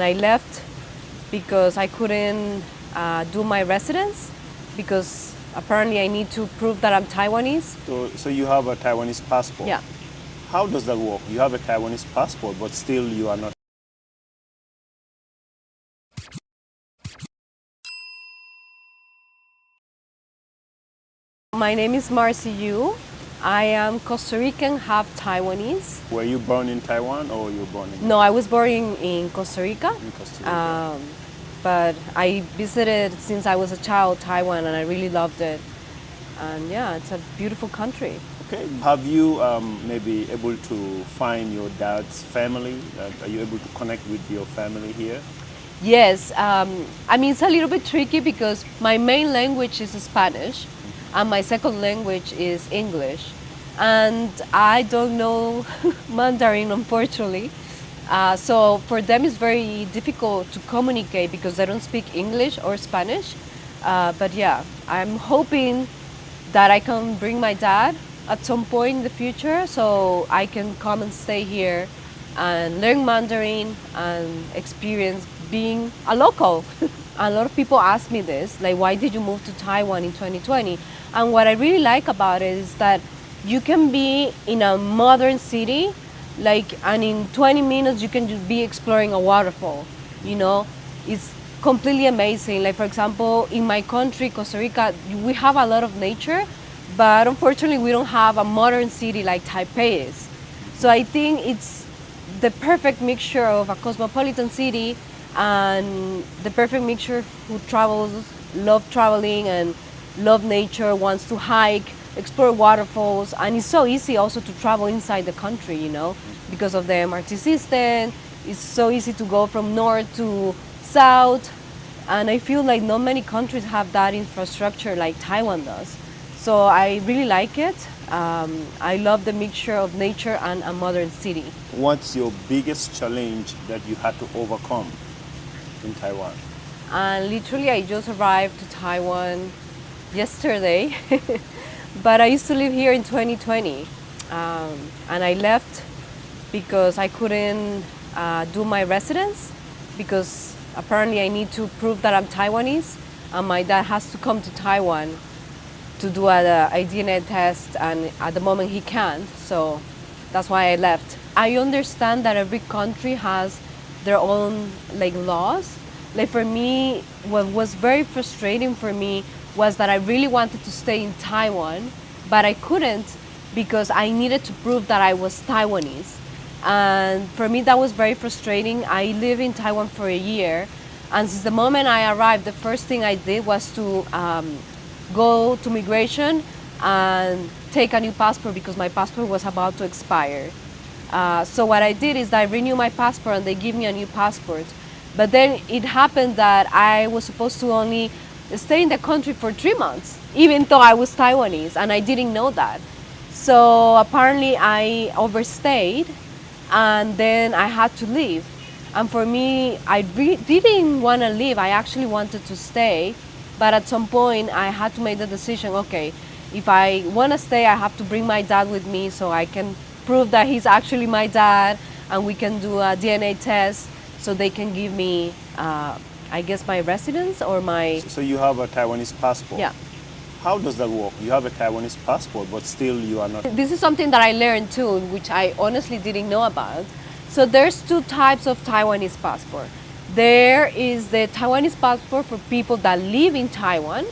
I left because I couldn't do my residence because apparently I need to prove that I'm Taiwanese. So you have a Taiwanese passport. Yeah. How does that work? You have a Taiwanese passport, but still you are not. My name is Marcy Yu. I am Costa Rican, half Taiwanese. Were you born in Taiwan or you were born in No, I was born in Costa Rica, Costa Rica? but I visited since I was a child Taiwan and I really loved it. And yeah, it's a beautiful country. Okay. Have you maybe able to find your dad's family? Are you able to connect with your family here? Yes, I mean, it's a little bit tricky because my main language is Spanish and my second language is English. And I don't know Mandarin, unfortunately. So for them, it's very difficult to communicate because they don't speak English or Spanish. But yeah, I'm hoping that I can bring my dad at some point in the future so I can come and stay here and learn Mandarin and experience being a local. A lot of people ask me this, like, why did you move to Taiwan in 2020? And what I really like about it is that you can be in a modern city, and in 20 minutes you can just be exploring a waterfall. You know, it's completely amazing. Like, for example, in my country, Costa Rica, we have a lot of nature, but unfortunately we don't have a modern city like Taipei is. So I think it's the perfect mixture of a cosmopolitan city and the perfect mixture who travels, love traveling and love nature, wants to hike, explore waterfalls, and it's so easy also to travel inside the country, because of the MRT system. It's so easy to go from north to south, and I feel like not many countries have that infrastructure like Taiwan does. So I really like it. I love the mixture of nature and a modern city. What's your biggest challenge that you had to overcome in Taiwan? And literally, I just arrived to Taiwan yesterday, but I used to live here in 2020, and I left because I couldn't do my residence because apparently I need to prove that I'm Taiwanese, and my dad has to come to Taiwan to do a DNA test, and at the moment he can't, so that's why I left. I understand that every country has their own laws. Like, for me, what was very frustrating for me was that I really wanted to stay in Taiwan, but I couldn't because I needed to prove that I was Taiwanese. And for me, that was very frustrating. I lived in Taiwan for a year, and since the moment I arrived, the first thing I did was to go to migration and take a new passport because my passport was about to expire. So what I did is I renewed my passport and they give me a new passport. But then it happened that I was supposed to only stay in the country for 3 months, even though I was Taiwanese, and I didn't know that. So apparently I overstayed, and then I had to leave. And for me, I didn't want to leave. I actually wanted to stay, but at some point I had to make the decision, okay, if I want to stay, I have to bring my dad with me so I can prove that he's actually my dad, and we can do a DNA test so they can give me, I guess, my residence or my... So you have a Taiwanese passport? Yeah. How does that work? You have a Taiwanese passport, but still you are not... This is something that I learned too, which I honestly didn't know about. So there's two types of Taiwanese passport. There is the Taiwanese passport for people that live in Taiwan,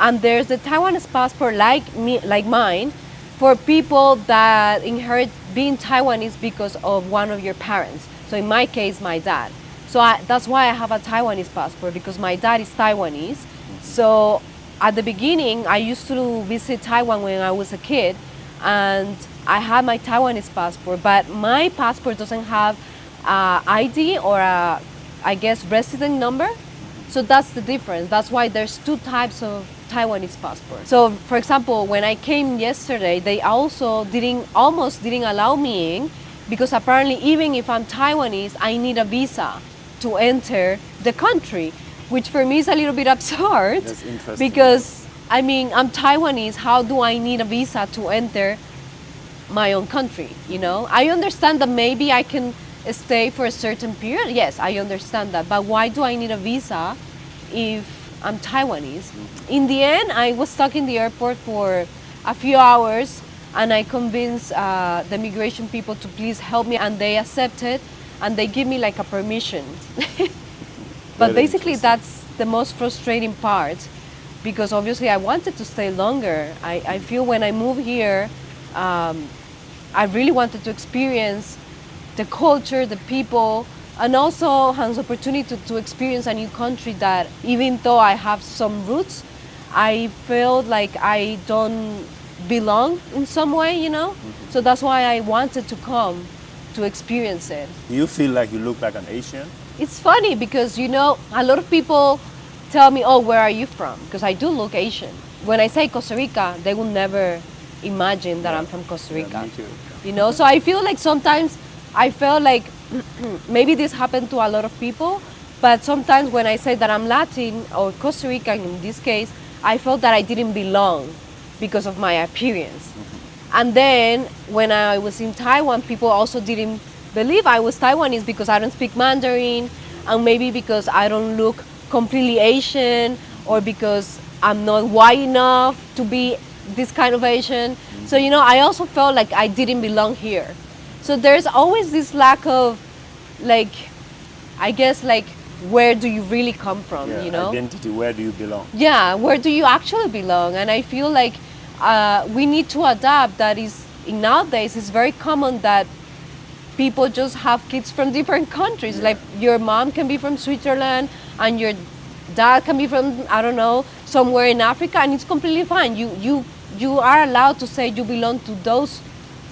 and there's the Taiwanese passport like me, like mine, for people that inherit being Taiwanese because of one of your parents. So in my case, my dad. So that's why I have a Taiwanese passport, because my dad is Taiwanese. So at the beginning, I used to visit Taiwan when I was a kid, and I had my Taiwanese passport, but my passport doesn't have ID or I guess, resident number. So that's the difference. That's why there's two types of Taiwanese passport. So for example, when I came yesterday, they also almost didn't allow me in, because apparently even if I'm Taiwanese, I need a visa to enter the country, which for me is a little bit absurd. That's interesting. Because I mean, I'm Taiwanese, how do I need a visa to enter my own country? I understand that maybe I can stay for a certain period, yes, I understand that. But why do I need a visa if I'm Taiwanese? In the end, I was stuck in the airport for a few hours, and I convinced the immigration people to please help me, and they accepted, and they give me like a permission. But Very basically, interesting. that's the most frustrating part, because obviously I wanted to stay longer. I feel when I moved here, I really wanted to experience the culture, the people, and also has opportunity to experience a new country that even though I have some roots, I feel like I don't belong in some way, you know? So that's why I wanted to come to experience it. Do you feel like you look like an Asian? It's funny because, you know, a lot of people tell me, oh, where are you from? Because I do look Asian. When I say Costa Rica, they will never imagine that I'm from Costa Yeah, Rica. me too. You know, so I feel like sometimes I felt like maybe this happened to a lot of people, but sometimes when I say that I'm Latin or Costa Rican in this case, I felt that I didn't belong because of my appearance. And then when I was in Taiwan, people also didn't believe I was Taiwanese because I don't speak Mandarin, and maybe because I don't look completely Asian, or because I'm not white enough to be this kind of Asian. So, you know, I also felt like I didn't belong here. So there's always this lack of, like, I guess, like, where do you really come from, Yeah, you know? identity, where do you belong? Yeah, where do you actually belong? And I feel like we need to adapt. That is, in nowadays, it's very common that people just have kids from different countries. Yeah. Like your mom can be from Switzerland, and your dad can be from, I don't know, somewhere in Africa, and it's completely fine. You are allowed to say you belong to those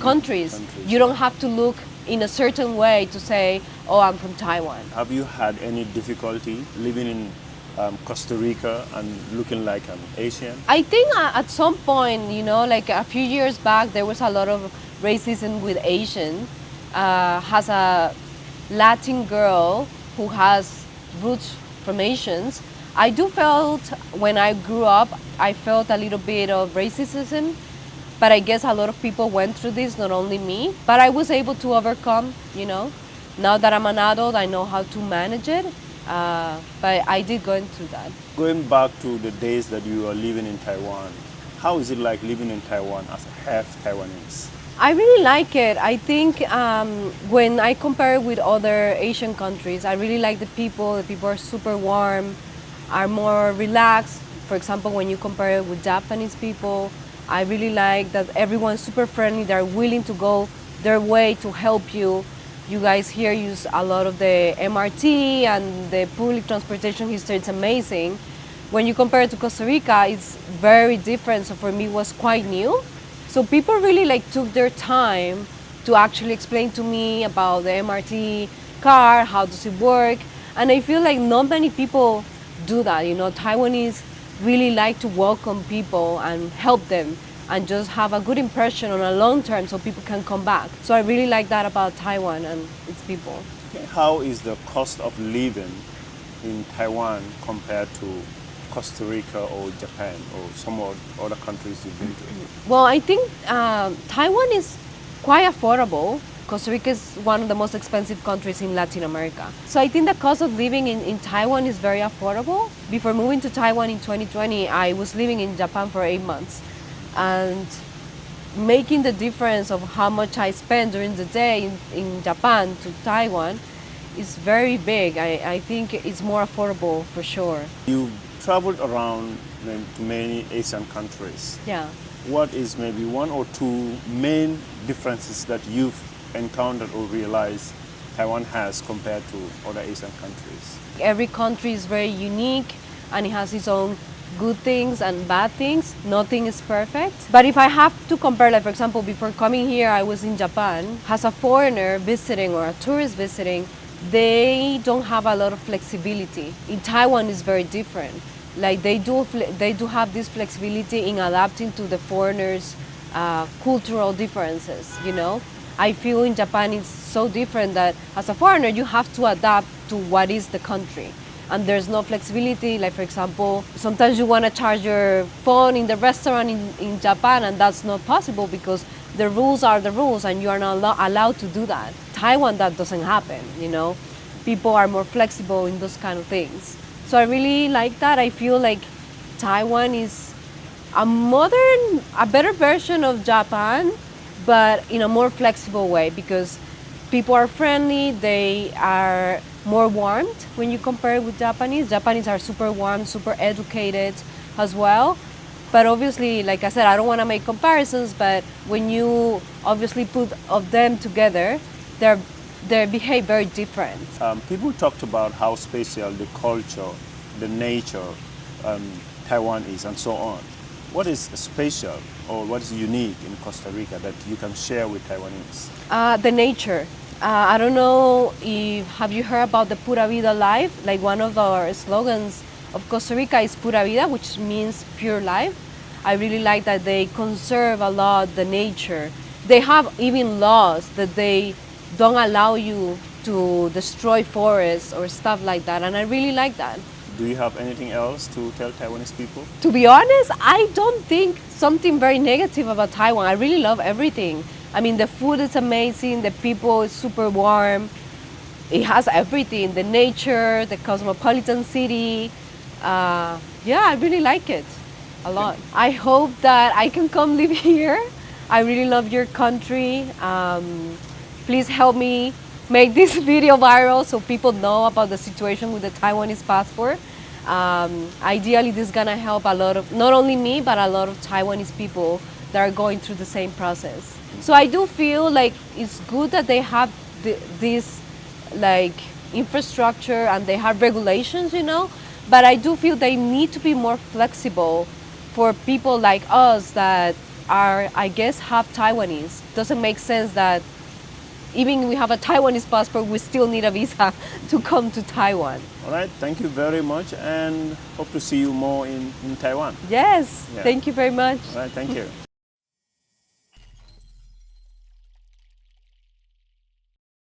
countries. countries, You don't have to look in a certain way to say, oh, I'm from Taiwan. Have you had any difficulty living in Costa Rica and looking like an Asian? I think at some point, you know, like a few years back, there was a lot of racism with Asian. Has a Latin girl who has roots from Asians. I do felt when I grew up, I felt a little bit of racism, but I guess a lot of people went through this, not only me. But I was able to overcome, you know. Now that I'm an adult, I know how to manage it. But I did go through that. Going back to the days that you were living in Taiwan, how is it like living in Taiwan as a half Taiwanese? I really like it. I think when I compare it with other Asian countries, I really like the people. The people are super warm, are more relaxed. For example, when you compare it with Japanese people, I really like that everyone's super friendly. They're willing to go their way to help you. You guys here use a lot of the MRT and the public transportation history. It's amazing. When you compare it to Costa Rica, it's very different. So for me, it was quite new. So people really like took their time to actually explain to me about the MRT car, how does it work, and I feel like not many people do that. You know, Taiwanese really like to welcome people and help them and just have a good impression on a long term so people can come back. So I really like that about Taiwan and its people. How is the cost of living in Taiwan compared to Costa Rica or Japan or some other countries you've been to? Well, I think Taiwan is quite affordable. Costa Rica is one of the most expensive countries in Latin America. So I think the cost of living in Taiwan is very affordable. Before moving to Taiwan in 2020, I was living in Japan for 8 months. And making the difference of how much I spend during the day in Japan to Taiwan is very big. I think it's more affordable for sure. You traveled around to many Asian countries. Yeah. What is maybe one or two main differences that you've encountered or realized Taiwan has compared to other Asian countries? Every country is very unique and it has its own good things and bad things. Nothing is perfect. But if I have to compare, like for example, before coming here, I was in Japan. As a foreigner visiting or a tourist visiting, they don't have a lot of flexibility. In Taiwan, it's very different. Like they do have this flexibility in adapting to the foreigners' cultural differences. You know, I feel in Japan it's so different that as a foreigner you have to adapt to what is the country. And there's no flexibility. Like for example, sometimes you want to charge your phone in the restaurant in Japan, and that's not possible because the rules are the rules, and you are not allowed to do that. Taiwan, that doesn't happen, you know. People are more flexible in those kind of things. So I really like that. I feel like Taiwan is a better version of Japan, but in a more flexible way, because people are friendly, they are more warmed when you compare it with Japanese. Japanese are super warm, super educated as well. But obviously, like I said, I don't want to make comparisons, but when you obviously put of them together, they're, they behave very different. People talked about how special the culture, the nature, Taiwan is, and so on. What is special or what is unique in Costa Rica that you can share with Taiwanese? The nature. I don't know if have you heard about the Pura Vida Life? Like one of our slogans of Costa Rica is Pura Vida, which means pure life. I really like that they conserve a lot the nature. They have even laws that they don't allow you to destroy forests or stuff like that, and I really like that. Do you have anything else to tell Taiwanese people? To be honest, I don't think something very negative about Taiwan. I really love everything. I mean, the food is amazing, the people is super warm. It has everything, the nature, the cosmopolitan city. Yeah, I really like it a lot. I hope that I can come live here. I really love your country. Please help me make this video viral so people know about the situation with the Taiwanese passport. Ideally, this is gonna help a lot of, not only me, but a lot of Taiwanese people that are going through the same process. So I do feel like it's good that they have this like infrastructure and they have regulations, you know, but I do feel they need to be more flexible for people like us that are, I guess, half Taiwanese. Doesn't make sense that even if we have a Taiwanese passport, we still need a visa to come to Taiwan. All right, thank you very much and hope to see you more in Taiwan. Yes, Yeah. thank you very much. All right, thank you.